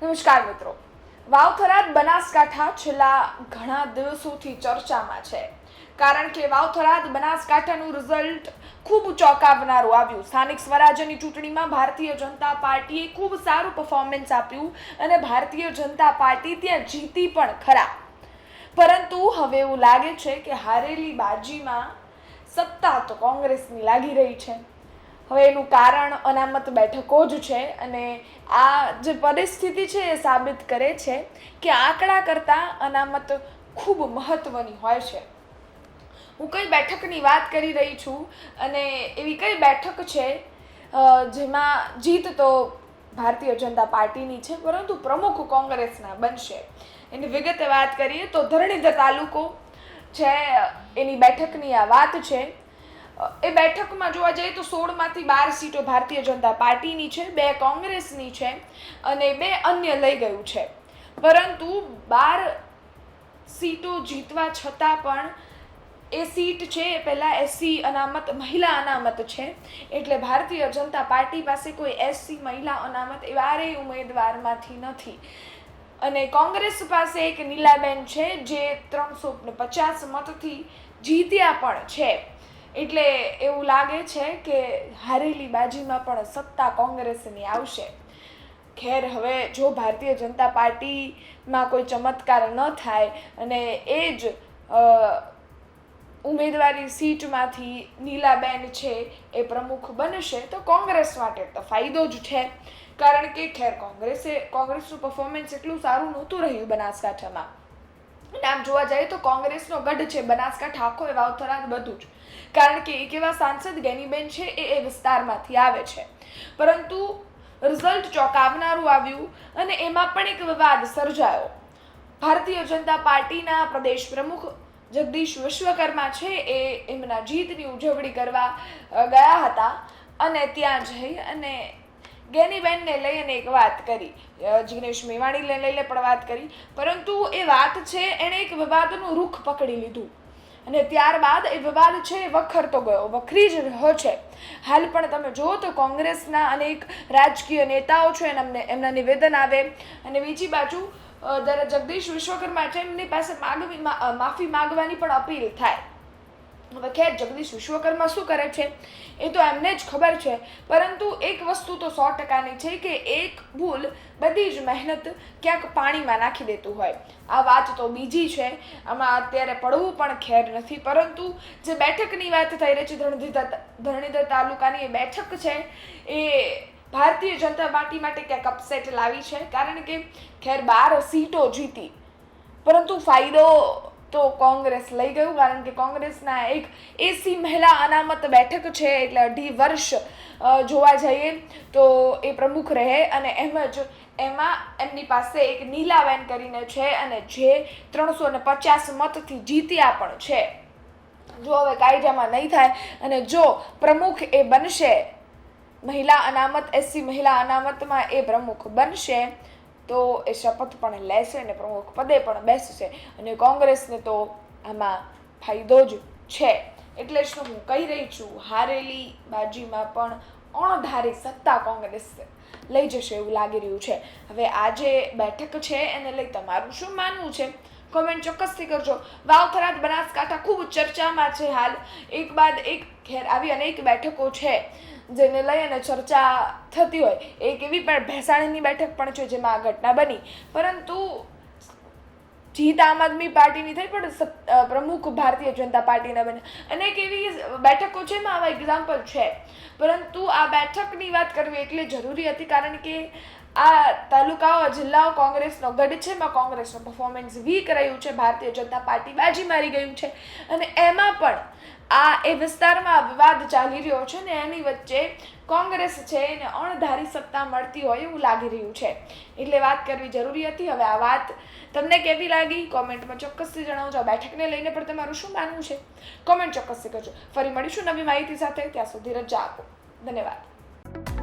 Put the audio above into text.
નમસ્કાર મિત્રો, વાવ-થરાદ બનાસકાંઠા છેલ્લા ઘણા દિવસોથી ચર્ચામાં છે, કારણ કે વાવ-થરાદ બનાસકાંઠાનું રિઝલ્ટ ખૂબ ચોંકાવનારું આવ્યું. સ્થાનિક સ્વરાજ્યની ચૂંટણીમાં ભારતીય જનતા પાર્ટીએ ખૂબ સારું પરફોર્મન્સ આપ્યું અને ભારતીય જનતા પાર્ટી ત્યાં જીતી પણ ખરા. પરંતુ હવે એવું લાગે છે કે હારેલી બાજીમાં સત્તા તો કોંગ્રેસની લાગી રહી છે. હવે એનું કારણ અનામત બેઠકો જ છે અને આ જે પરિસ્થિતિ છે એ સાબિત કરે છે કે આંકડા કરતાં અનામત ખૂબ મહત્વની હોય છે. હું કઈ બેઠકની વાત કરી રહી છું અને એવી કઈ બેઠક છે જેમાં જીત તો ભારતીય જનતા પાર્ટીની છે પરંતુ પ્રમુખ કોંગ્રેસના બનશે. એની વિગતે વાત કરીએ તો ધરણીધર તાલુકો છે એની બેઠકની આ વાત છે. એ બેઠકમાં જોવા જઈએ તો 16માંથી 12 સીટો ભારતીય જનતા પાર્ટીની છે, 2 કોંગ્રેસની છે અને 2 અન્ય લઈ ગયું છે. પરંતુ 12 સીટો જીતવા છતાં પણ એ સીટ છે એ પહેલાં એસસી અનામત, મહિલા અનામત છે, એટલે ભારતીય જનતા પાર્ટી પાસે કોઈ એસસી મહિલા અનામત એ વારેય ઉમેદવારમાંથી નથી. અને કોંગ્રેસ પાસે એક નીલાબેન છે જે 350 મતથી જીત્યા પણ છે. એટલે એવું લાગે છે કે હારેલી બાજીમાં પણ સત્તા કોંગ્રેસની આવશે. ખેર, હવે જો ભારતીય જનતા પાર્ટીમાં કોઈ ચમત્કાર ન થાય અને એ જ ઉમેદવારી સીટમાંથી નીલાબેન છે એ પ્રમુખ બનશે તો કોંગ્રેસ માટે તો ફાયદો જ છે, કારણ કે ખેર કોંગ્રેસનું પરફોર્મન્સ એટલું સારું નહોતું રહ્યું બનાસકાંઠામાં. અને આમ જોવા જઈએ તો કોંગ્રેસનો ગઢ છે બનાસકાંઠા આખો, એ વાવ-થરાદ બધું જ, કારણ કે એક એવા સાંસદ ગેનીબેન છે એ વિસ્તારમાંથી આવે છે. પરંતુ રિઝલ્ટ ચોંકાવનારું આવ્યું અને એમાં પણ એક વિવાદ સર્જાયો. ભારતીય જનતા પાર્ટીના પ્રદેશ પ્રમુખ જગદીશ વિશ્વકર્મા છે એ એમના જીતની ઉજવણી કરવા ગયા હતા અને ત્યાં જઈ અને ગેનીબેનને લઈ અને એક વાત કરી, જિગ્નેશ મેવાણીને લઈને પણ વાત કરી, પરંતુ એ વાત છે એણે એક વિવાદનું રૂખ પકડી લીધું અને ત્યારબાદ એ વિવાદ છે એ વખરતો ગયો, વખરી જ રહ્યો છે. હાલ પણ તમે જુઓ તો કોંગ્રેસના અનેક રાજકીય નેતાઓ છે એમના નિવેદન આવે અને બીજી બાજુ જગદીશ વિશ્વકર્મા છે એમની પાસે માફી માંગવાની પણ અપીલ થાય. હવે ખેર, જગદીશ વિશ્વકર્મા શું કરે છે એ તો એમને જ ખબર છે, પરંતુ એક વસ્તુ તો 100%ની છે કે એક ભૂલ બધી જ મહેનત ક્યાંક પાણીમાં નાખી દેતું હોય. આ વાત તો બીજી છે, આમાં અત્યારે પડવું પણ ખેર નથી. પરંતુ જે બેઠકની વાત થઈ રહી છે ધરણીધર તાલુકાની, એ બેઠક છે એ ભારતીય જનતા પાર્ટી માટે ક્યાંક અપસેટ લાવી છે, કારણ કે ખેર 12 સીટો જીતી પરંતુ ફાયદો તો કોંગ્રેસ લઈ ગયું, કારણ કે કોંગ્રેસના એક એસી મહિલા અનામત બેઠક છે એટલે 2.5 વર્ષ જોવા જઈએ તો એ પ્રમુખ રહે અને એમાં એમની પાસે એક નીલાબેન કરીને છે અને જે 350 મતથી જીત્યા પણ છે. જો હવે કાયદામાં નહીં થાય અને જો પ્રમુખ એ બનશે, મહિલા અનામત, એસસી મહિલા અનામતમાં એ પ્રમુખ બનશે તો એ શપથ પણ લેશે અને પ્રમુખ પદે પણ બેસશે અને કોંગ્રેસને તો આમાં ફાયદો જ છે. એટલે જ હું કહી રહી છું, હારેલી બાજીમાં પણ અણધારી સત્તા કોંગ્રેસ લઈ જશે એવું લાગી રહ્યું છે. હવે આ જે બેઠક છે એને લઈ તમારું શું માનવું છે? કોમેન્ટ ચોક્કસથી કરજો. વાવ-થરાદ બનાસકાંઠા ખૂબ ચર્ચામાં છે હાલ, એક બાદ એક. ખેર, આવી અનેક બેઠકો છે જેને લઈ અને ચર્ચા થતી હોય. એક એવી પણ ભેસાણીની બેઠક પણ છે જેમાં આ ઘટના બની, પરંતુ જીત આમ આદમી પાર્ટીની થઈ પણ પ્રમુખ ભારતીય જનતા પાર્ટીના બને. અનેક એવી બેઠકો છે એમાં આવા એક્ઝામ્પલ છે, પરંતુ આ બેઠકની વાત કરવી એટલે જરૂરી હતી, કારણ કે આ તાલુકાઓ, જિલ્લાઓ કોંગ્રેસનો ગઢ છે, એમાં કોંગ્રેસનું પરફોર્મન્સ વીક રહ્યું છે, ભારતીય જનતા પાર્ટી બાજી મારી ગયું છે અને એમાં પણ એ વિસ્તારમાં વિવાદ ચાલી રહ્યો છે ને એની વચ્ચે કોંગ્રેસ છે એને અણધારી સત્તા મળતી હોય એવું લાગી રહ્યું છે, એટલે વાત કરવી જરૂરી હતી. હવે આ વાત તમને કેવી લાગી કોમેન્ટમાં ચોક્કસથી જણાવજો. આ બેઠકને લઈને પણ તમારું શું માનવું છે કોમેન્ટ ચોક્કસથી કરજો. ફરી મળીશું નવી માહિતી સાથે, ત્યાં સુધી રજા આપો. ધન્યવાદ.